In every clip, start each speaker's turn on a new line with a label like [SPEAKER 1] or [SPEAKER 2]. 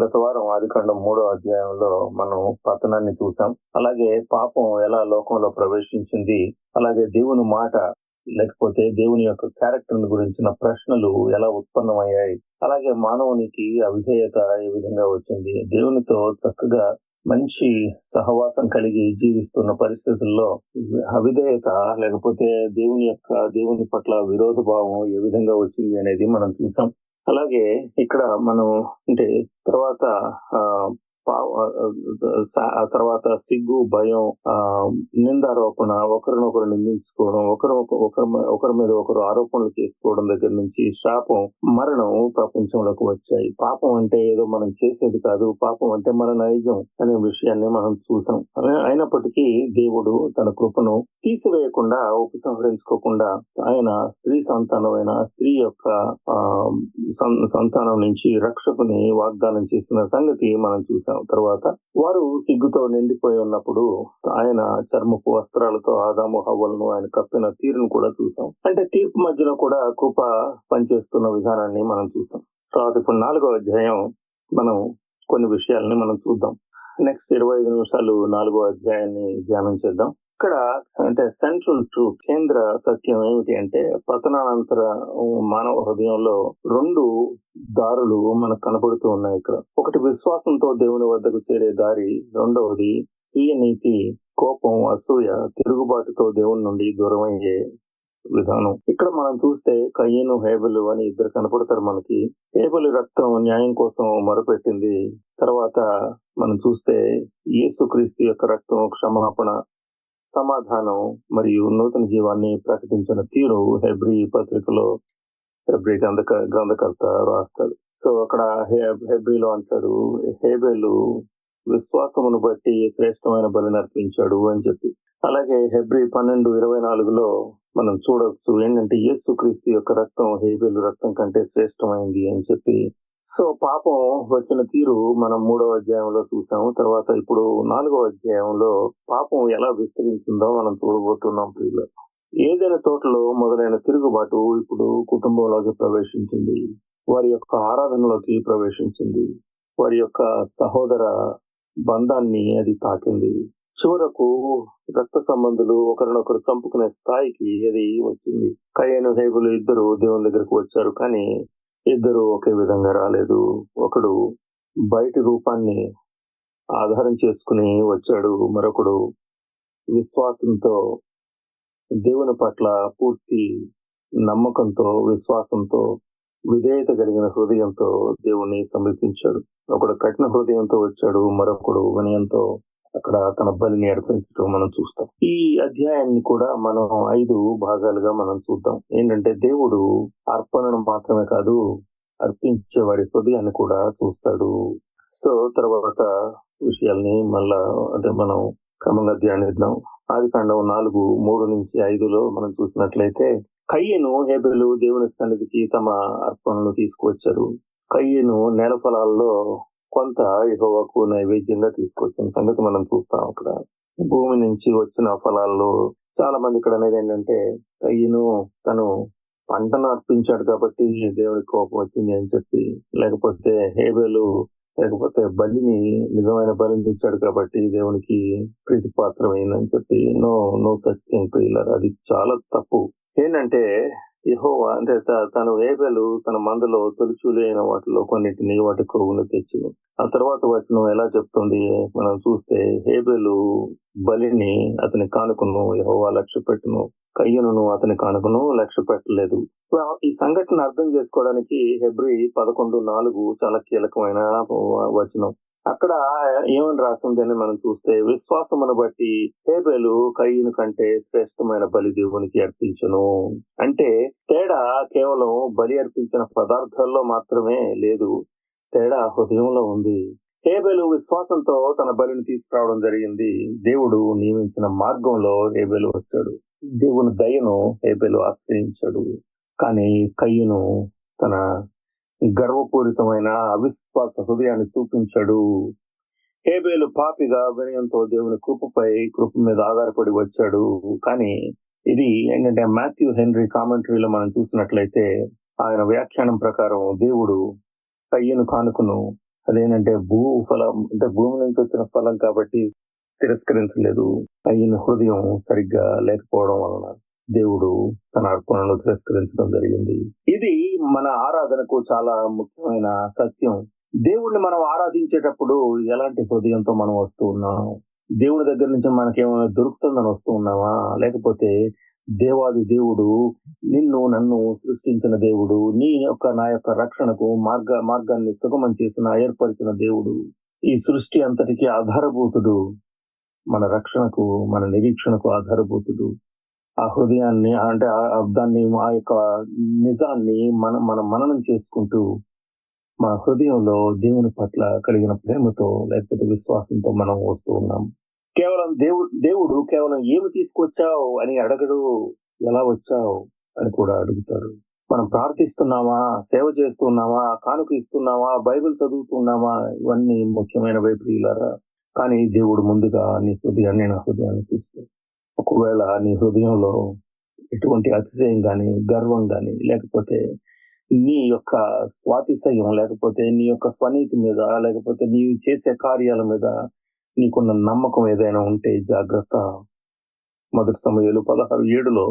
[SPEAKER 1] గత వారం ఆదికాండం 3వ అధ్యాయంలో మనం పతనాన్ని చూసాం. అలాగే పాపం ఎలా లోకంలో ప్రవేశించింది, అలాగే దేవుని మాట లేకపోతే దేవుని యొక్క క్యారెక్టర్ గురించిన ప్రశ్నలు ఎలా ఉత్పన్నమయ్యాయి, అలాగే మానవునికి అవిధేయత ఏ విధంగా వచ్చింది, దేవునితో చక్కగా మంచి సహవాసం కలిగి జీవిస్తున్న పరిస్థితుల్లో అవిధేయత లేకపోతే దేవుని పట్ల విరోధ భావం ఏ విధంగా వచ్చింది అనేది మనం చూసాం. అలాగే ఇక్కడ మనం అంటే తర్వాత ఆ తర్వాత సిగ్గు, భయం, నిందారోపణ, ఒకరినొకరు నిందించుకోవడం, ఒకరి మీద ఒకరు ఆరోపణలు చేసుకోవడం దగ్గర నుంచి శాపం, మరణం ప్రపంచంలోకి వచ్చాయి. పాపం అంటే ఏదో మనం చేసేది కాదు, పాపం అంటే మన నైజం అనే విషయాన్ని మనం చూసాం. అయినప్పటికీ దేవుడు తన కృపను తీసివేయకుండా, ఉపసంహరించుకోకుండా ఆయన స్త్రీ సంతానమైన స్త్రీ యొక్క సంతానం నుంచి రక్షకుని వాగ్దానం చేసిన సంగతి మనం చూసాం. తర్వాత వారు సిగ్గుతో నిండిపోయి ఉన్నప్పుడు ఆయన చర్మపు వస్త్రాలతో ఆదాము హవ్వలను ఆయన కప్పిన తీరును కూడా చూసాం. అంటే తీర్పు మధ్యలో కూడా కృప పనిచేస్తున్న విధానాన్ని మనం చూసాం. తర్వాత ఇప్పుడు 4వ అధ్యాయం మనం కొన్ని విషయాలని మనం చూద్దాం. నెక్స్ట్ 25 నిమిషాలు 4వ అధ్యాయాన్ని ధ్యానం చేద్దాం. ఇక్కడ అంటే సెంట్రల్ ట్రూత్, కేంద్ర సత్యం ఏమిటి అంటే పతనానంతర మానవ హృదయంలో 2 దారులు మనకు కనబడుతూ ఉన్నాయి. ఇక్కడ ఒకటి విశ్వాసంతో దేవుని వద్దకు చేరే దారి, రెండవది స్వీయ నీతి, కోపం, అసూయ, తిరుగుబాటుతో దేవుని నుండి దూరం అయ్యే విధానం. ఇక్కడ మనం చూస్తే కయ్యను, హేబెలు అని ఇద్దరు కనపడతారు మనకి. హేబెలు రక్తం న్యాయం కోసం మొరపెట్టింది. తర్వాత మనం చూస్తే యేసుక్రీస్తు యొక్క రక్తం క్షమాపణ, సమాధానం మరియు నూతన జీవాన్ని ప్రకటించిన తీరు హెబ్రీ పత్రికలో హెబ్రీ గ్రంథకర్త రాస్తాడు. సో అక్కడ హెబ్రీలో అంటాడు, హేబెలు విశ్వాసమును బట్టి శ్రేష్టమైన బలిని అర్పించాడు అని చెప్పి. అలాగే హెబ్రీ 12:24లో మనం చూడవచ్చు ఏంటంటే యేసుక్రీస్తు యొక్క రక్తం హేబెలు రక్తం కంటే శ్రేష్టమైంది అని చెప్పి. సో పాపం వచ్చిన తీరు మనం 3వ అధ్యాయంలో చూసాము. తర్వాత ఇప్పుడు 4వ అధ్యాయంలో పాపం ఎలా విస్తరించిందో మనం చూడబోతున్నాం. ప్రియులు, ఏదైనా తోటలో మొదలైన తిరుగుబాటు ఇప్పుడు కుటుంబంలోకి ప్రవేశించింది, వారి యొక్క ఆరాధనలోకి ప్రవేశించింది, వారి యొక్క సహోదర బంధాన్ని అది తాకింది. చివరకు రక్త సంబంధులు ఒకరినొకరు చంపుకునే స్థాయికి అది వచ్చింది. కయ్యను, హేబెలు ఇద్దరు దేవుని దగ్గరకు వచ్చారు, కానీ ఇద్దరు ఒకే విధంగా రాలేదు. ఒకడు బయటి రూపాన్ని ఆధారం చేసుకుని వచ్చాడు, మరొకడు విశ్వాసంతో దేవుని పట్ల పూర్తి నమ్మకంతో, విశ్వాసంతో, విధేయత కలిగిన హృదయంతో దేవుణ్ణి సమీపించాడు. ఒకడు కఠిన హృదయంతో వచ్చాడు, మరొకడు వినయంతో అక్కడ తన బలిని అర్పించడం మనం చూస్తాం. ఈ అధ్యాయాన్ని కూడా మనం 5 భాగాలుగా మనం చూద్దాం. ఏంటంటే దేవుడు అర్పణను మాత్రమే కాదు, అర్పించే వాడి హృదయాన్ని కూడా చూస్తాడు. సో తర్వాత విషయాల్ని మళ్ళా అంటే మనం క్రమంగా ధ్యానిద్దాం. ఆదికాండం 4:3-5లో మనం చూసినట్లయితే కయ్యను, హేబెలు దేవుని సన్నిధికి తమ అర్పణను తీసుకువచ్చారు. కయ్యను నేల ఫలాల్లో కొంత యెహోవాకు నైవేద్యంగా తీసుకొచ్చిన సంగతి మనం చూస్తాం. అక్కడ భూమి నుంచి వచ్చిన ఫలాల్లో చాలా మంది ఇక్కడ అనేది ఏంటంటే కయ్యను తను పంటను అర్పించాడు కాబట్టి దేవుడికి కోపం వచ్చింది అని చెప్పి, లేకపోతే హేబెలు లేకపోతే నిజమైన బలిని ఇచ్చాడు కాబట్టి దేవునికి ప్రీతిపాత్రమైందని చెప్పి. నో సచ్ థింగ్ ప్రియులారా, అది చాలా తప్పు. ఏంటంటే యెహోవా అంటే తను హేబెలు తన మందలో తొలిచూలి అయిన వాటిలో కొన్నిటిని వాటి కొవ్వును తెచ్చి. ఆ తర్వాత వచనం ఎలా చెప్తుంది మనం చూస్తే, హేబెలు బలిని అతని కానుకను యెహోవా లక్ష్య పెట్టును, కయ్యను అతని కానుకను లక్ష్య పెట్టలేదు. ఈ సంఘటన అర్థం చేసుకోవడానికి హెబ్రీ 11:4 చాలా కీలకమైన వచనం. అక్కడ ఏమని రాస్తుంది అని మనం చూస్తే, విశ్వాసమును బట్టి హేబెలు కయ్యను కంటే శ్రేష్టమైన బలి దేవునికి అర్పించను. అంటే తేడా కేవలం బలి అర్పించిన పదార్థాల్లో మాత్రమే లేదు, తేడా హృదయంలో ఉంది. హేబెలు విశ్వాసంతో తన బలిని తీసుకురావడం జరిగింది. దేవుడు నియమించిన మార్గంలో హేబెలు వచ్చాడు. దేవుని దయను హేబెలు ఆశ్రయించాడు. కానీ కయ్యను తన గర్వపూరితమైన అవిశ్వాస హృదయాన్ని చూపించాడు. హేబెలు పాపిగా వినయంతో దేవుని కృప మీద ఆధారపడి వచ్చాడు. కానీ ఇది ఏంటంటే మాథ్యూ హెన్రీ కామెంటరీలో మనం చూసినట్లయితే ఆయన వ్యాఖ్యానం ప్రకారం దేవుడు కయ్యను కానుకను అదేంటంటే ఫలం అంటే భూమి నుంచి వచ్చిన ఫలం కాబట్టి తిరస్కరించలేదు. ఈయన హృదయం సరిగ్గా లేకపోవడం వలన దేవుడు తన అర్పణను తిరస్కరించడం జరిగింది. ఇది మన ఆరాధనకు చాలా ముఖ్యమైన సత్యం. దేవుణ్ణి మనం ఆరాధించేటప్పుడు ఎలాంటి హృదయంతో మనం వస్తూ ఉన్నాం? దేవుడి దగ్గర నుంచి మనకేమైనా దొరుకుతుందని వస్తూ ఉన్నామా? లేకపోతే దేవాది దేవుడు, నిన్ను నన్ను సృష్టించిన దేవుడు, నా యొక్క రక్షణకు మార్గాన్ని సుగమం చేసిన ఏర్పరిచిన దేవుడు, ఈ సృష్టి అంతటికి ఆధారభూతుడు, మన రక్షణకు మన నిరీక్షణకు ఆధారభూతుడు. ఆ హృదయాన్ని అంటే దాన్ని ఆ యొక్క నిజాన్ని మనం మననం చేసుకుంటూ మన హృదయంలో దేవుని పట్ల కలిగిన ప్రేమతో లేకపోతే విశ్వాసంతో మనం వస్తూ ఉన్నాం. కేవలం దేవుడు కేవలం ఏమి తీసుకొచ్చావు అని అడగడు, ఎలా వచ్చావు అని కూడా అడుగుతాడు. మనం ప్రార్థిస్తున్నామా, సేవ చేస్తున్నామా, కానుక ఇస్తున్నామా, బైబిల్ చదువుతున్నామా, ఇవన్నీ ముఖ్యమైనవే ప్రియులారా. కానీ దేవుడు ముందుగా నీ హృదయాన్ని, నా హృదయాన్ని చూస్తాడు. ఒకవేళ నీ హృదయంలో ఎటువంటి అతిశయం గాని, గర్వం గాని, లేకపోతే నీ యొక్క స్వాతిశయం, లేకపోతే నీ యొక్క స్వనీతి మీద, లేకపోతే నీవు చేసే కార్యాల మీద నీకున్న నమ్మకం ఏదైనా ఉంటే జాగ్రత్త. 1 సమూయేలు 16:7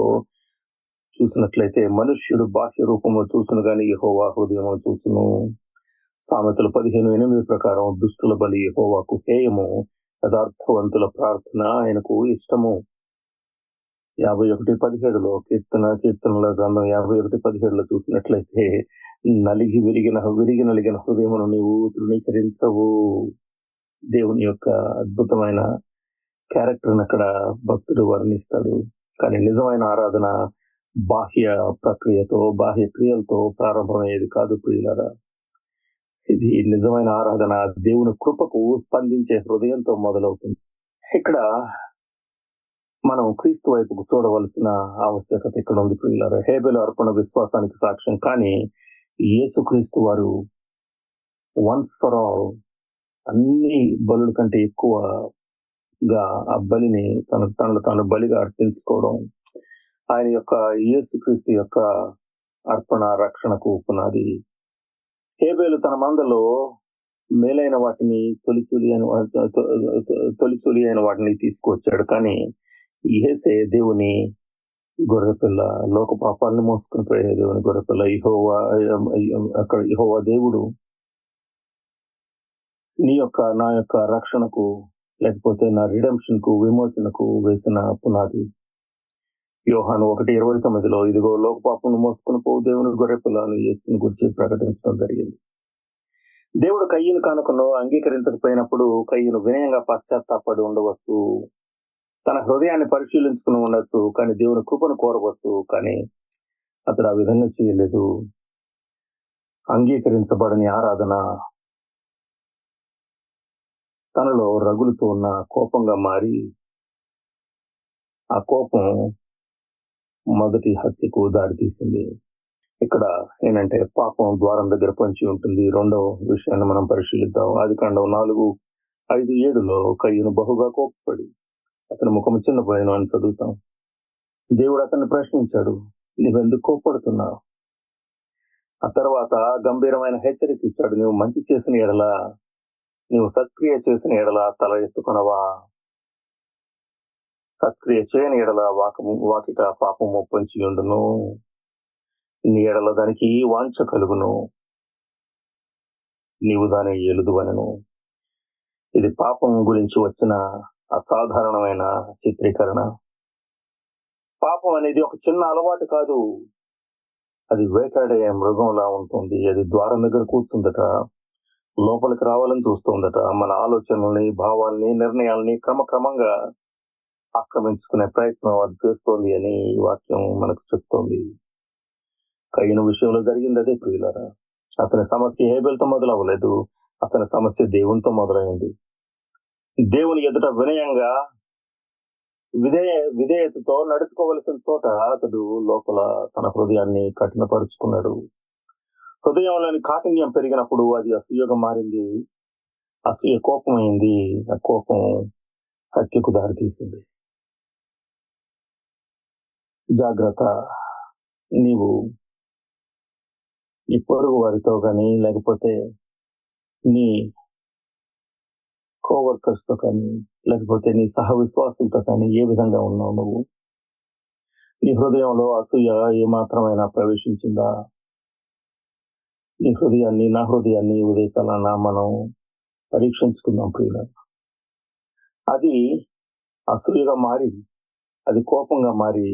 [SPEAKER 1] చూసినట్లయితే, మనుష్యుడు బాహ్య రూపము చూచును గాని యెహోవా హృదయము చూచును. సామెతలు 15:8 ప్రకారం దుష్టుల బలి యెహోవాకు హేయము, యథార్థవంతుల ప్రార్థన ఆయనకు ఇష్టము. 51:17 కీర్తనల గ్రంథం 51:17 చూసినట్లయితే, విరిగి నలిగిన హృదయమును నీవు తృణీకరించవు. దేవుని యొక్క అద్భుతమైన క్యారెక్టర్ని అక్కడ భక్తుడు వర్ణిస్తాడు. కానీ నిజమైన ఆరాధన బాహ్య ప్రక్రియతో, బాహ్య క్రియలతో ప్రారంభమయ్యేది కాదు ప్రియులారా. ఇది నిజమైన ఆరాధన దేవుని కృపకు స్పందించే హృదయంతో మొదలవుతుంది. ఇక్కడ మనం క్రీస్తు వైపుకు చూడవలసిన ఆవశ్యకత ఇక్కడ ఉంది ప్రియులారా. హేబెలు అర్పణ విశ్వాసానికి సాక్ష్యం, కానీ యేసుక్రీస్తు వారు వన్స్ ఫర్ ఆల్ అన్ని బలుల కంటే ఎక్కువగా ఆ బలిని తనను తాను బలిగా అర్పించుకోవడం, ఆయన యొక్క యేసుక్రీస్తు యొక్క అర్పణ రక్షణకు పునాది. హేబెలు తన మందలో మేలైన వాటిని, తొలిచూలి అయిన వాటిని తీసుకువచ్చాడు. కానీ యేసే దేవుని గొర్రెపిల్ల, లోక పాపాలను మోసుకుని పోయే దేవుని గొర్రెపిల్ల. యెహోవా దేవుడు నా యొక్క రక్షణకు, లేకపోతే నా రిడెంప్షన్ కు, విమోచనకు వేసిన పునాది. యోహాను 1:29 ఇదిగో లోక పాపను మోసుకుని పోవు దేవుని గొర్రెపిల్లను యేసుని గురించి ప్రకటించడం జరిగింది. దేవుడు కయ్యను కానుకను అంగీకరించకపోయినప్పుడు కయ్యను వినయంగా పశ్చాత్తాపడి ఉండవచ్చు, తన హృదయాన్ని పరిశీలించుకుని ఉండొచ్చు, కానీ దేవుని కృపను కోరవచ్చు. కానీ అతడు ఆ విధంగా చేయలేదు. అంగీకరించబడని ఆరాధన తనలో రగులుతూ ఉన్న కోపంగా మారి, ఆ కోపం మొదటి హత్యకు దారితీసింది. ఇక్కడ ఏంటంటే పాపం ద్వారం దగ్గర పొంచి ఉంటుంది. రెండవ విషయాన్ని మనం పరిశీలిద్దాం. ఆదికాండం 4:5-7 కయ్యను బహుగా కోపపడి అతని ముఖము చిన్నపోయాను అని చదువుతాం. దేవుడు అతన్ని ప్రశ్నించాడు, నీవెందుకు కోపడుతున్నావు? ఆ తర్వాత గంభీరమైన హెచ్చరిక ఇచ్చాడు, నువ్వు మంచి చేసిన ఎడల, నీవు సత్క్రియ చేసిన ఎడల తల ఎత్తుకొనవా, సత్క్రియ చేయని ఎడల వాకిట పాపము పొంచి ఉండును, నీ ఎడల దానికి వాంఛ కలుగును, నీవు దాని ఎలుదువనెను. ఇది పాపం గురించి వచ్చిన అసాధారణమైన చిత్రీకరణ. పాపం అనేది ఒక చిన్న అలవాటు కాదు, అది వేటాడే మృగంలా ఉంటుంది. అది ద్వారం దగ్గర కూర్చుందట, లోపలికి రావాలని చూస్తుందట. మన ఆలోచనల్ని, భావాల్ని, నిర్ణయాల్ని క్రమక్రమంగా ఆక్రమించుకునే ప్రయత్నం అది చేస్తోంది అని ఈ వాక్యం మనకు చెప్తోంది. కయ్యను విషయంలో జరిగింది అదే ప్రియులారా. అతని సమస్య హేబెల్తో మొదలవ్వలేదు, అతని సమస్య దేవునితో మొదలైంది. దేవుని ఎదుట వినయంగా విధేయతతో నడుచుకోవలసిన చోట అతడు లోపల తన హృదయాన్ని కఠినపరుచుకున్నాడు. హృదయంలోని కాఠిన్యం పెరిగినప్పుడు అది అసూయగా మారింది, అసూయ కోపమైంది, ఆ కోపం హత్యకు దారితీసింది. జాగ్రత్త, నీవు ఈ పొరుగు వారితో కానీ, లేకపోతే నీ కోవర్కర్స్ తో కానీ లేకపోతే నీ సహ విశ్వాసులతో కానీ ఏ విధంగా ఉన్నావు నువ్వు? నీ హృదయంలో అసూయ ఏమాత్రమైనా ప్రవేశించిందా? నీ హృదయాన్ని, నా హృదయాన్ని ఉదయకాలాన మనం పరీక్షించుకుందాం ప్రియుల. అది అసూయగా మారి, అది కోపంగా మారి,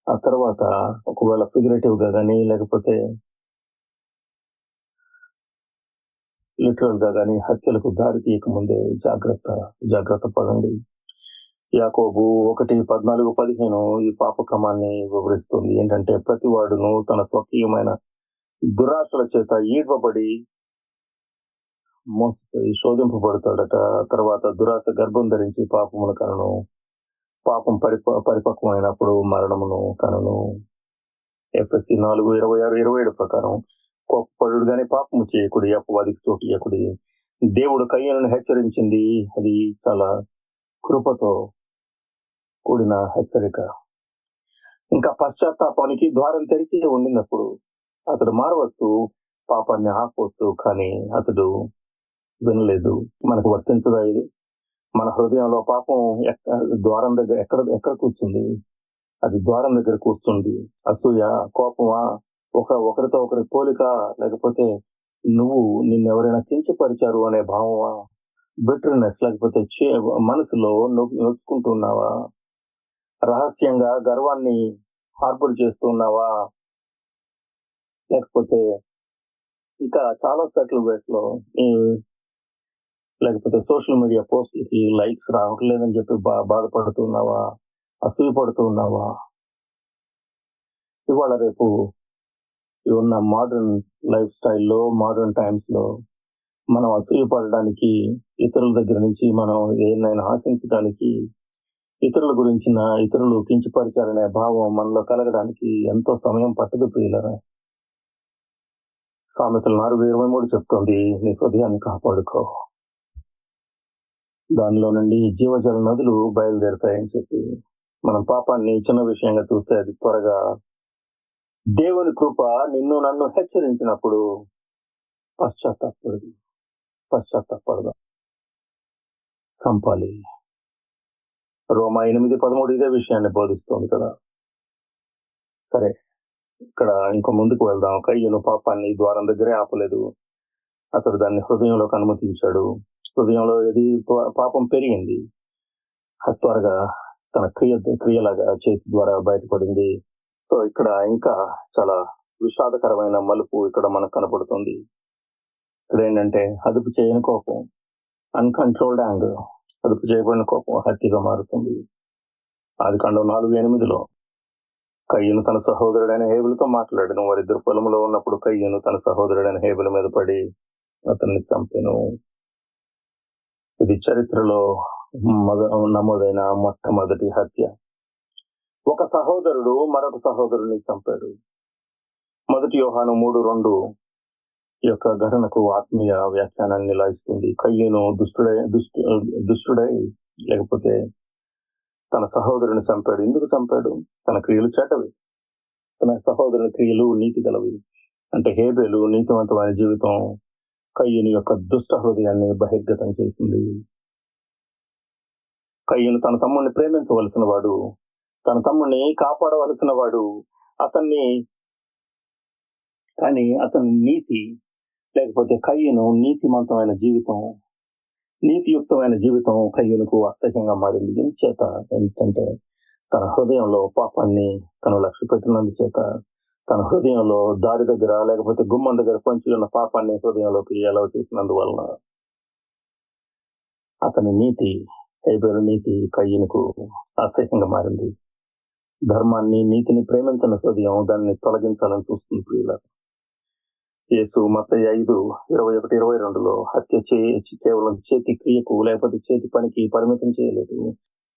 [SPEAKER 1] ఆ తర్వాత ఒకవేళ ఫిగరేటివ్ గా కానీ లేకపోతే లిటరల్ గా కానీ హత్యలకు దారి తీయకముందే జాగ్రత్త పడండి. యాకోబు 1:14-15 ఈ పాపక్రమాన్ని వివరిస్తుంది. ఏంటంటే ప్రతి వాడును తన స్వకీయమైన దురాశల చేత ఈడ్వబడి మోసపోయి శోధింపబడతాడట. తర్వాత దురాశ గర్భం ధరించి పాపమును కనును, పాపం పరిపక్వమైనప్పుడు మరణమును కనును. ఎఫ్ఎస్సి 4:26-27 ప్రకారం కోపపడు గాని పాపము చేయకుడి, అపవాదికి చోటు ఇయ్యకుడి. దేవుడు కయ్యను హెచ్చరించింది, అది చాలా కృపతో కూడిన హెచ్చరిక. ఇంకా పశ్చాత్తాపానికి ద్వారం తెరిచి ఉండినప్పుడు అతడు మారవచ్చు, పాపాన్ని ఆపవచ్చు, కానీ అతడు వినలేదు. మనకు వర్తించదా ఇది? మన హృదయంలో పాపం ద్వారం దగ్గర ఎక్కడ కూర్చుంది? అది ద్వారం దగ్గర కూర్చుంది. అసూయ, కోపమా, ఒకరితో ఒకరి పోలిక, లేకపోతే నువ్వు నిన్నెవరైనా కించపరిచారు అనే భావమా, బిటర్నెస్, లేకపోతే మనసులో నొచ్చుకుంటున్నావా, రహస్యంగా గర్వాన్ని హార్బర్ చేస్తున్నావా, లేకపోతే ఇంకా చాలా సెటిల్ వేస్ లో లేకపోతే సోషల్ మీడియా పోస్టులకి లైక్స్ రావట్లేదని చెప్పి బాధపడుతున్నావా, అసూయ పడుతున్నావా? ఇవాళ రేపు ఉన్న మోడర్న్ లైఫ్ స్టైల్లో, మోడర్న్ టైమ్స్ లో మనం అసూయ పడడానికి, ఇతరుల దగ్గర నుంచి మనం ఏదైనా ఆశించడానికి, ఇతరులు కించపరిచారనే భావం మనలో కలగడానికి ఎంతో సమయం పట్టదు ప్రియులరా. సామెతలు 4:23 చెప్తోంది, నీ హృదయాన్ని కాపాడుకో, దానిలో నుండి జీవజల నదులు బయలుదేరుతాయని చెప్పి. మనం పాపాన్ని చిన్న విషయంగా చూస్తే అది త్వరగా దేవుని కృప నిన్ను నన్ను హెచ్చరించినప్పుడు పశ్చాత్తాపడదు, చంపాలి. రోమా 8:13 ఇదే విషయాన్ని బోధిస్తోంది కదా. సరే, ఇక్కడ ఇంకా ముందుకు వెళ్దాం. కయ్యను పాపాన్ని ద్వారం దగ్గరే ఆపలేదు, అతడు దాన్ని హృదయంలోకి అనుమతించాడు. హృదయంలో ఏది పాపం పెరిగింది, త్వరగా తన క్రియలాగా చేతి ద్వారా బయటపడింది. సో ఇక్కడ ఇంకా చాలా విషాదకరమైన మలుపు ఇక్కడ మనకు కనపడుతుంది. ఇక్కడ ఏంటంటే అదుపు చేయని కోపం, అన్కంట్రోల్డ్ యాంగర్, అదుపు చేయబడిన కోపం హత్యగా మారుతుంది. ఆదికాండం 4:8 కయ్యను తన సహోదరుడైన హేబెలుతో మాట్లాడను. వారిద్దరు పొలంలో ఉన్నప్పుడు కయ్యను తన సహోదరుడైన హేబెలు మీద పడి అతన్ని చంపెను. ఇది చరిత్రలో నమోదైన మొట్టమొదటి హత్య. ఒక సహోదరుడు మరొక సహోదరుని చంపాడు. 1 యోహాను 3:2 యొక్క ఘటనకు ఆత్మీయ వ్యాఖ్యానాన్ని ఇలా ఇస్తుంది. కయ్యను దుష్టుడై లేకపోతే తన సహోదరుని చంపాడు. ఎందుకు చంపాడు? తన క్రియలు చెడ్డవి, తన సహోదరుని క్రియలు నీతి గలవి. అంటే హేబెలు నీతివంతమైన జీవితం కయ్యను యొక్క దుష్ట హృదయాన్ని బహిర్గతం చేసింది. కయ్యను తన తమ్ముడిని ప్రేమించవలసిన వాడు, తన తమ్ముడిని కాపాడవలసిన వాడు, కానీ అతని నీతి లేకపోతే కయ్యను నీతిమంతమైన జీవితం, నీతియుక్తమైన జీవితం కయ్యనుకు అసహ్యంగా మారింది. ఎందుచేత? ఎందుకంటే తన హృదయంలో పాపాన్ని తను లక్ష్య పెట్టినందుచేత, తన హృదయంలో దారి దగ్గర లేకపోతే గుమ్మం దగ్గర పొంచి ఉన్న పాపాన్ని హృదయంలోకి ఎలా చేసినందువలన అతని నీతి, హేబెలు నీతి కయ్యనుకు అసహ్యంగా మారింది. ధర్మాన్ని, నీతిని ప్రేమించిన హృదయం దాన్ని తొలగించాలని చూస్తుంది ప్రియుల. యేసు మత్తయి 5:21-22 హత్య కేవలం చేతి క్రియకు లేకపోతే చేతి పనికి పరిమితం చేయలేదు.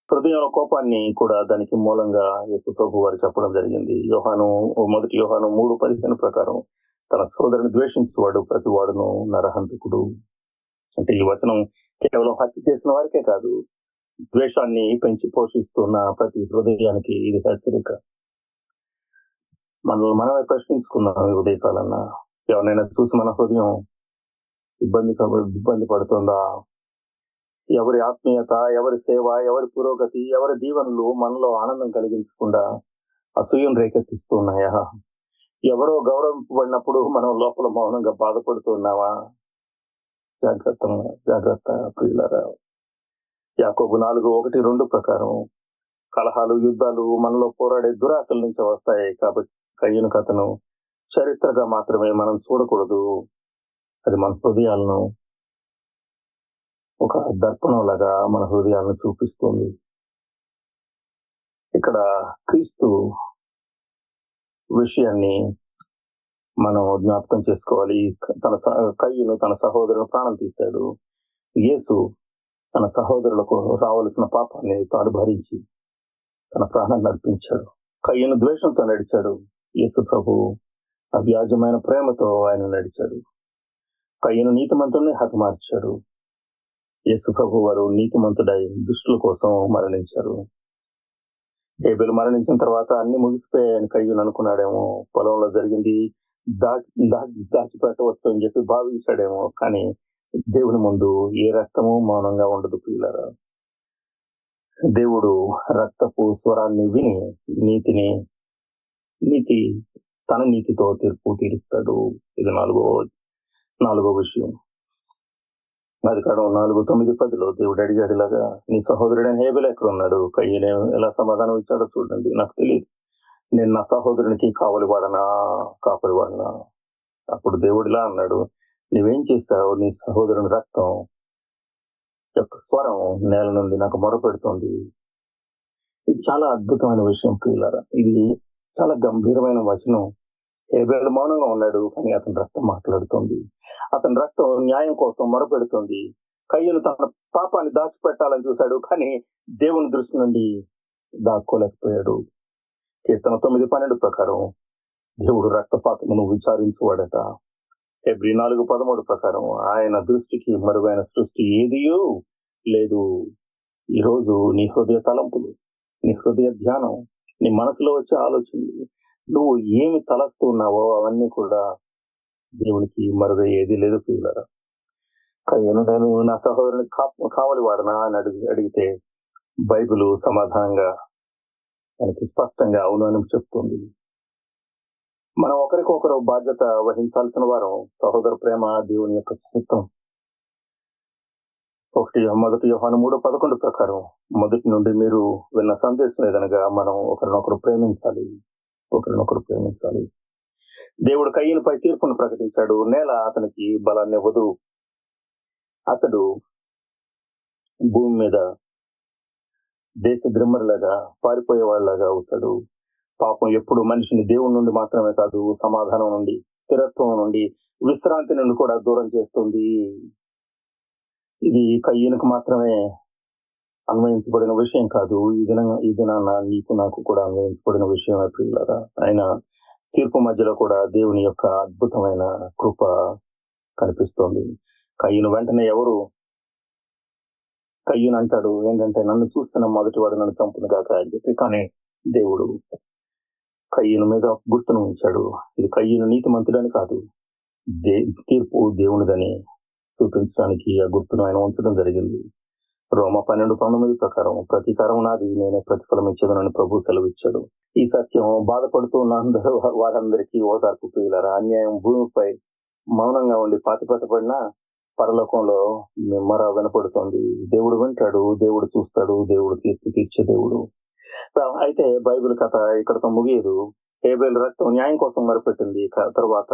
[SPEAKER 1] హృదయంలో కోపాన్ని కూడా దానికి మూలంగా యేసు ప్రభు వారు చెప్పడం జరిగింది. 1 యోహాను 3:15 ప్రకారం తన సోదరుని ద్వేషించేవాడు ప్రతి వాడును నరహంతకుడు. అంటే ఈ వచనం కేవలం హత్య చేసిన వారికే కాదు, ద్వేషాన్ని పెంచి పోషిస్తున్న ప్రతి హృదయానికి ఇది హెచ్చరిక. మనల్ని మనమే ప్రశ్నించుకున్నాం ఈ ఉదయకాలన్నా. ఎవరినైనా చూసి మన హృదయం ఇబ్బంది పడుతుందా? ఎవరి ఆత్మీయత, ఎవరి సేవ, ఎవరి పురోగతి, ఎవరి దీవెనలు మనలో ఆనందం కలిగించకుండా అసూయం రేకెత్తిస్తున్నాయా? ఎవరో గౌరవింపబడినప్పుడు మనం లోపల మౌనంగా బాధపడుతున్నావా? జాగ్రత్త ప్రియులారా. యాకోబు 4:1-2 ప్రకారం కలహాలు, యుద్ధాలు మనలో పోరాడే దురాశల నుంచి వస్తాయి. కాబట్టి కయ్యను కథను చరిత్రగా మాత్రమే మనం చూడకూడదు. అది మన హృదయాలను ఒక దర్పణంలాగా మన హృదయాలను చూపిస్తుంది. ఇక్కడ క్రీస్తు విషయాన్ని మనం జ్ఞాపకం చేసుకోవాలి. కయ్యను తన సహోదరుడు ప్రాణం తీశాడు. యేసు తన సహోదరులకు రావలసిన పాపాన్ని తాను భరించి తన ప్రాణాన్ని నడిపించాడు. కయ్యను ద్వేషంతో నడిచాడు. యేసు ప్రభు అవ్యాజమైన ప్రేమతో ఆయన నడిచాడు. కయ్యను నీతిమంతుడిని హతమార్చాడు. యేసు ప్రభు వారు నీతిమంతుడై దుష్టుల కోసం మరణించారు. హేబెలు మరణించిన తర్వాత అన్ని ముగిసిపోయాయని కయ్యను అనుకున్నాడేమో. పొలంలో జరిగింది దాచిపెట్టవచ్చు అని చెప్పి భావించాడేమో. కానీ దేవుని ముందు ఏ రక్తము మౌనంగా ఉండదు ప్రియులారా. దేవుడు రక్తపు స్వరాన్ని విని నీతి తన నీతితో తీర్పు తీరుస్తాడు. ఇది నాలుగో విషయం. ఆదికాండం 4:9-10 దేవుడు అడిగాడిలాగా, నీ సహోదరుడైన హేబెలు ఎక్కడ ఉన్నాడు? కయ్యను ఎలా సమాధానం ఇచ్చాడో చూడండి. నాకు తెలియదు, నేను నా సహోదరునికి కాపరివాడనా? అప్పుడు దేవుడిలా అన్నాడు, నువ్వేం చేశావు? నీ సహోదరుని రక్తం యొక్క స్వరం నేల నుండి నాకు మొరపెడుతుంది. ఇది చాలా అద్భుతమైన విషయం ప్రియులారా. ఇది చాలా గంభీరమైన వచనం. హేబెలు మౌనంగా ఉన్నాడు, కానీ అతని రక్తం మాట్లాడుతుంది. అతని రక్తం న్యాయం కోసం మొరపెడుతుంది. కయ్యను తన పాపాన్ని దాచిపెట్టాలని చూశాడు, కానీ దేవుని దృష్టి నుండి దాక్కోలేకపోయాడు. కీర్తన 9:12 ప్రకారం దేవుడు రక్తపాతమును విచారించువాడట. హెబ్రీ 4:13 ప్రకారం ఆయన దృష్టికి మరుగైన సృష్టి ఏదియూ లేదు. ఈరోజు నీ హృదయ తలంపులు, నీ హృదయ ధ్యానం, నీ మనసులో వచ్చే ఆలోచనలు, నువ్వు ఏమి తలస్తున్నావో అవన్నీ కూడా దేవునికి మరుగై ఏది లేదు ప్రియులారా. నేను నా సహోదరుని కావలి వాడనా అని అడిగితే బైబిల్ సమాధానంగా మనకి స్పష్టంగా అవును అని చెప్తుంది. మనం ఒకరికొకరు బాధ్యత వహించాల్సిన వారం. సహోదర ప్రేమ దేవుని యొక్క చిత్తం. 1 యోహాను 3:11 ప్రకారం మొదటి నుండి మీరు విన్న సందేశం ఏదనగా మనం ఒకరినొకరు ప్రేమించాలి. దేవుడు కయ్యనుపై తీర్పును ప్రకటించాడు. నేల అతనికి బలాన్ని ఇవ్వదు. అతడు భూమి మీద దేశ ద్రిమ్మరిలాగా పారిపోయేవాళ్ళలాగా అవుతాడు. పాపం ఎప్పుడు మనిషిని దేవుని నుండి మాత్రమే కాదు, సమాధానం నుండి, స్థిరత్వం నుండి, విశ్రాంతి నుండి కూడా దూరం చేస్తుంది. ఇది కయ్యనుకు మాత్రమే అన్వయించబడిన విషయం కాదు. ఈ దినాన నీకు నాకు కూడా అన్వయించబడిన విషయమే ప్రియులారా. ఆయన తీర్పు మధ్యలో కూడా దేవుని యొక్క అద్భుతమైన కృప కనిపిస్తోంది. కయ్యను వెంటనే కయ్యను అంటాడు ఏంటంటే, నన్ను చూస్తున్న మొదటివాడు నన్ను చంపును కాక అని చెప్పి. కానీ దేవుడు కయ్యను మీద గుర్తును ఉంచాడు. ఇది కయ్యను నీతిమంతుడని కాదు, తీర్పు దేవునిదని చూపించడానికి ఆ గుర్తును ఆయన ఉంచడం జరిగింది. రోమ 12:19 ప్రకారం ప్రతీకారం నాది, నేనే ప్రతిఫలం ఇచ్చేదనని ప్రభు సెలవిచ్చాడు. ఈ సత్యం బాధపడుతున్న వారందరికీ ఓదార్పు ప్రియులారా. అన్యాయం భూమిపై మౌనంగా ఉండి పాతిపెట్టబడినా పరలోకంలో మెమ్మర వినపడుతుంది. దేవుడు వింటాడు, దేవుడు చూస్తాడు, దేవుడు తీర్పు తీర్చే దేవుడు. అయితే బైబిల్ కథ ఇక్కడతో ముగియదు. హేబెలు రక్తం న్యాయం కోసం మరిపెట్టింది. తర్వాత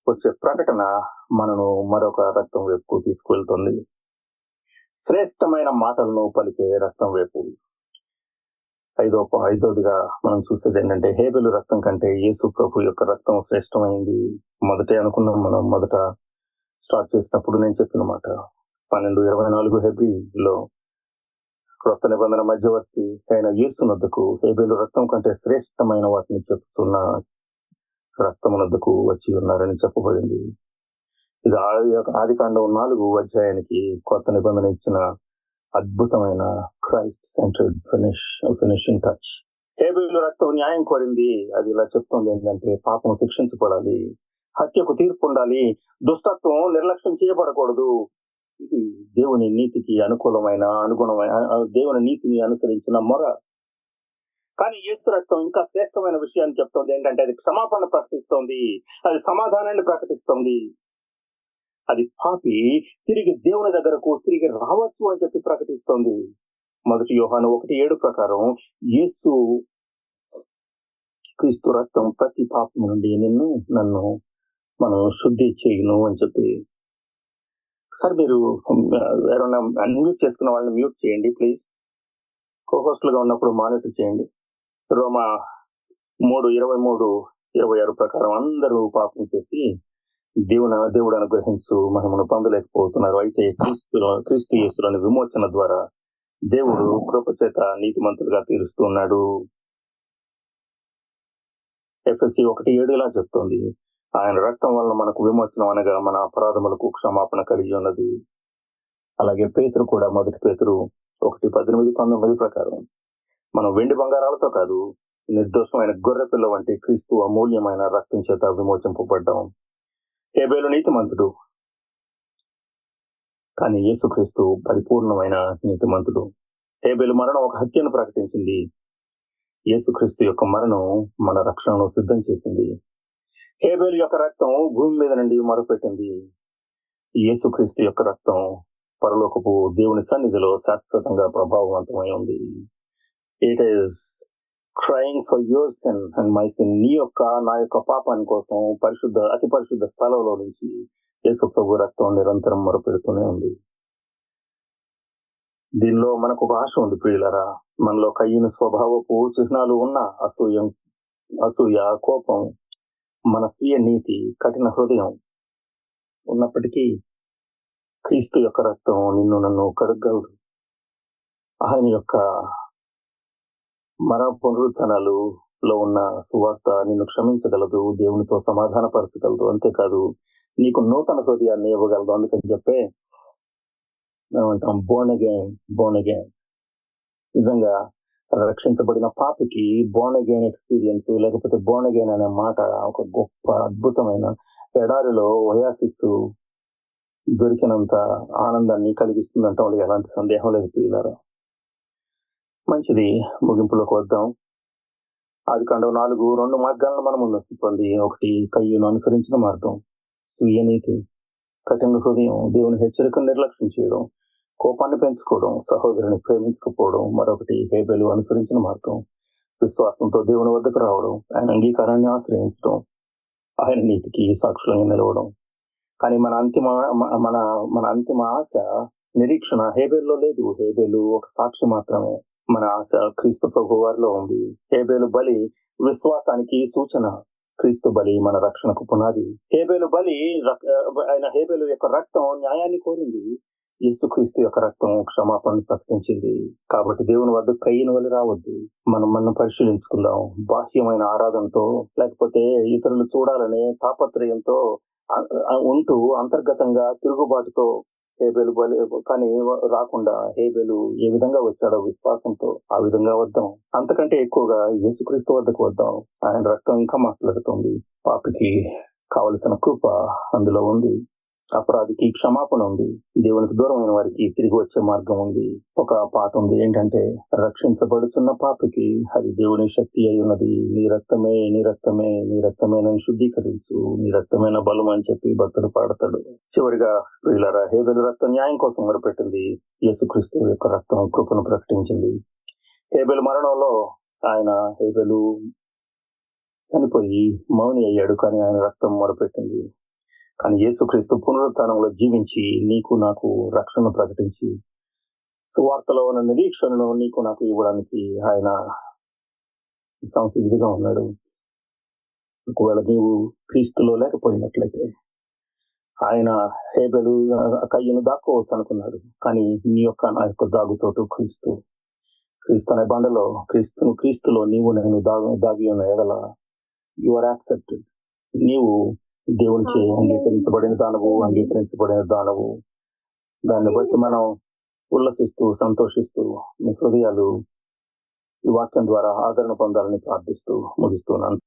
[SPEAKER 1] వచ్చే ప్రకటన మనను మరొక రక్తం వైపు తీసుకువెళ్తుంది. శ్రేష్టమైన మాటలను పలికే రక్తం వైపు. ఐదోదిగా మనం చూసేది ఏంటంటే, హేబెలు రక్తం కంటే యేసు ప్రభు యొక్క రక్తం శ్రేష్టమైంది. మొదటే అనుకున్నాం మనం. మొదట స్టార్ట్ చేసినప్పుడు నేను చెప్పిన మాట 12:24 హెబ్రీలో క్రొత్త నిబంధన మధ్యవర్తి అయిన యేసునొద్దకు హేబెలు రక్తం కంటే శ్రేష్టమైన వాటిని చెప్తున్న రక్తమునొద్దకు వచ్చి ఉన్నారని చెప్పబడింది. ఇది ఆదికాండం 4 అధ్యాయానికి కొత్త నిబంధన ఇచ్చిన అద్భుతమైన క్రైస్ట్ సెంటర్డ్ ఫినిషింగ్ టచ్. హేబెలు రక్తం న్యాయం కోరింది. అది ఇలా చెప్తుంది ఏంటంటే, పాపం శిక్షించబడాలి. హత్యకు తీర్పు ఉండాలి, దుష్టత్వం నిర్లక్ష్యం చేయబడకూడదు. ఇది దేవుని నీతికి అనుగుణమైన దేవుని నీతిని అనుసరించిన మొర. కానీ యేసు రక్తం ఇంకా శ్రేష్టమైన విషయాన్ని చెప్తోంది. ఏంటంటే అది క్షమాపణ ప్రకటిస్తోంది, అది సమాధానాన్ని ప్రకటిస్తోంది. అది పాపి తిరిగి దేవుని దగ్గరకు తిరిగి రావచ్చు అని చెప్పి ప్రకటిస్తోంది. 1 యోహాను 1:7 ప్రకారం యేసు క్రీస్తు రక్తం ప్రతి పాపం నుండి నన్ను మనం శుద్ధి చేయును అని చెప్పి. ఒకసారి మీరు ఎవరైనా అన్మ్యూట్ చేసుకున్న వాళ్ళని మ్యూట్ చేయండి ప్లీజ్. కోహోస్ట్లుగా ఉన్నప్పుడు మానిటర్ చేయండి. రోమా 3:23-26 ప్రకారం అందరూ పాపం చేసి దేవుడు అనుగ్రహించు మహిమను పొందలేకపోతున్నారు. అయితే క్రీస్తు యేసులోని విమోచన ద్వారా దేవుడు కృపచేత నీతిమంతులుగా తీరుస్తున్నాడు. ఎఫెసీ 1:7 ఇలా చెప్తోంది, ఆయన రక్తం వలన మనకు విమోచనం, అనగా మన అపరాధములకు క్షమాపణ కలిగి ఉన్నది. అలాగే పేతురు కూడా 1 పేతురు 1:18-19 ప్రకారం మనం వెండి బంగారాలతో కాదు, నిర్దోషమైన గొర్రె పిల్ల వంటి క్రీస్తు అమూల్యమైన రక్తం చేత విమోచింపబడ్డాం. హేబేలు నీతిమంతుడు, కానీ యేసుక్రీస్తు పరిపూర్ణమైన నీతిమంతుడు. హేబేలు మరణం ఒక హత్యను ప్రకటించింది, యేసుక్రీస్తు యొక్క మరణం మన రక్షణను సిద్ధం చేసింది. హేబేలు యొక్క రక్తం భూమి మీద నుండి మొరపెట్టింది, యేసుక్రీస్తు యొక్క రక్తం పరలోకపు దేవుని సన్నిధిలో శాశ్వతంగా ప్రభావవంతమై ఉంది. It is crying for your sin and my sin. నా యొక్క పాపాని కోసం అతి పరిశుద్ధ స్థలంలో నుంచి యేసు ప్రభు రక్తం నిరంతరం మొరపెడుతూనే ఉంది. దీనిలో మనకు ఒక ఆశ ఉంది ప్రియులరా. మనలో కయ్యని స్వభావపు చిహ్నాలు ఉన్న అసూయ, కోపం, మన స్వీయ నీతి, కఠిన హృదయం ఉన్నప్పటికీ క్రీస్తు యొక్క రక్తం నన్ను కడగలదు. ఆయన యొక్క మరణ పునరుత్థానాలలో ఉన్న సువార్త నిన్ను క్షమించగలదు, దేవునితో సమాధానపరచగలదు. అంతేకాదు నీకు నూతన హృదయాన్ని ఇవ్వగలదు. అందుకని చెప్పే ఏమంటాం, బోర్న్ అగైన్. నిజంగా రక్షించబడిన పాపికి బోర్న్ అగైన్ ఎక్స్పీరియన్స్, లేకపోతే బోర్న్ అగైన్ అనే మాట ఒక గొప్ప అద్భుతమైన ఎడారిలో ఒయాసిస్ దొరికినంత ఆనందాన్ని కలిగిస్తుందంటే ఎలాంటి సందేహం లేదు ప్రియులారా. మంచిది, ముగింపులోకి వద్దాం. ఆదికాండం 4:2 మార్గాలను మనం ముందుకు పొంది, ఒకటి కయ్యూను అనుసరించిన మార్గం, స్వీయ నీతి, కఠిన హృదయం, దేవుని హెచ్చరికను నిర్లక్ష్యం చేయడం, కోపాన్ని పెంచుకోవడం, సహోదరుని ప్రేమించకపోవడం. మరొకటి హేబేలు అనుసరించిన మార్గం, విశ్వాసంతో దేవుని వద్దకు రావడం, ఆయన అంగీకారాన్ని ఆశ్రయించడం, ఆయన నీతికి సాక్షులంగా నిలవడం. కానీ మన అంతిమ ఆశ, నిరీక్షణ హేబేలులో లేదు. హేబేలు ఒక సాక్షి మాత్రమే. మన ఆశ క్రీస్తు ప్రభు వారిలో ఉంది. హేబేలు బలి విశ్వాసానికి సూచన, క్రీస్తు బలి మన రక్షణకు పునాది. హేబేలు యొక్క రక్తం న్యాయాన్ని కోరింది, యేసుక్రీస్తు యొక్క రక్తం క్షమాపణను ప్రకటించింది. కాబట్టి దేవుని వద్ద కయ్యను వల్ల రావద్దు. మనం పరిశీలించుకుందాం. బాహ్యమైన ఆరాధనతో, లేకపోతే ఇతరులు చూడాలనే తాపత్రయంతో ఉంటూ అంతర్గతంగా తిరుగుబాటుతో హేబేలు బలి కానీ రాకుండా హేబేలు ఏ విధంగా వచ్చాడో విశ్వాసంతో ఆ విధంగా వద్దాం. అంతకంటే ఎక్కువగా యేసుక్రీస్తు వద్దకు వద్దాం. ఆయన రక్తం ఇంకా మాట్లాడుతుంది. పాపికి కావలసిన కృప అందులో ఉంది, అపరాధికి క్షమాపణ ఉంది, దేవునికి దూరమైన వారికి తిరిగి వచ్చే మార్గం ఉంది. ఒక పాట ఉంది, ఏంటంటే రక్షించబడుతున్న పాపికి అది దేవుని శక్తి అయి ఉన్నది. నీ రక్తమే నన్ను శుద్ధీకరించు, నీ రక్తమైన బలం అని చెప్పి భక్తుడు పాడతాడు. చివరిగా వీళ్ళ హేబేలు రక్తం న్యాయం కోసం మొదలుపెట్టింది, యేసుక్రీస్తు యొక్క రక్తం కృపను ప్రకటించింది. హేబేలు మరణంలో హేబేలు చనిపోయి మౌని అయ్యాడు, కానీ ఆయన రక్తం మొదలుపెట్టింది. కానీ యేసుక్రీస్తు పునరుత్థానంలో జీవించి నీకు నాకు రక్షణ ప్రకటించి సువార్తలో ఉన్న నిరీక్షణను నీకు నాకు ఇవ్వడానికి ఆయన సంసిద్ధిగా ఉన్నాడు. ఒకవేళ నీవు క్రీస్తులో లేకపోయినట్లయితే ఆయన హేబేలు కయ్యను దాక్కోవచ్చు అనుకున్నాడు, కానీ నా యొక్క దాగుచోటు క్రీస్తు అనే బండలో క్రీస్తులో నీవు నేను దాగి ఉన్న ఎడల యు ఆర్ యాక్సెప్టెడ్. నీవు దేవునిచే అంగీకరించబడిన దానవు. దాన్ని బట్టి మనం ఉల్లసిస్తూ సంతోషిస్తూ మీ హృదయాలు ఈ వాక్యం ద్వారా ఆదరణ పొందాలని ప్రార్థిస్తూ ముగిస్తున్నాను.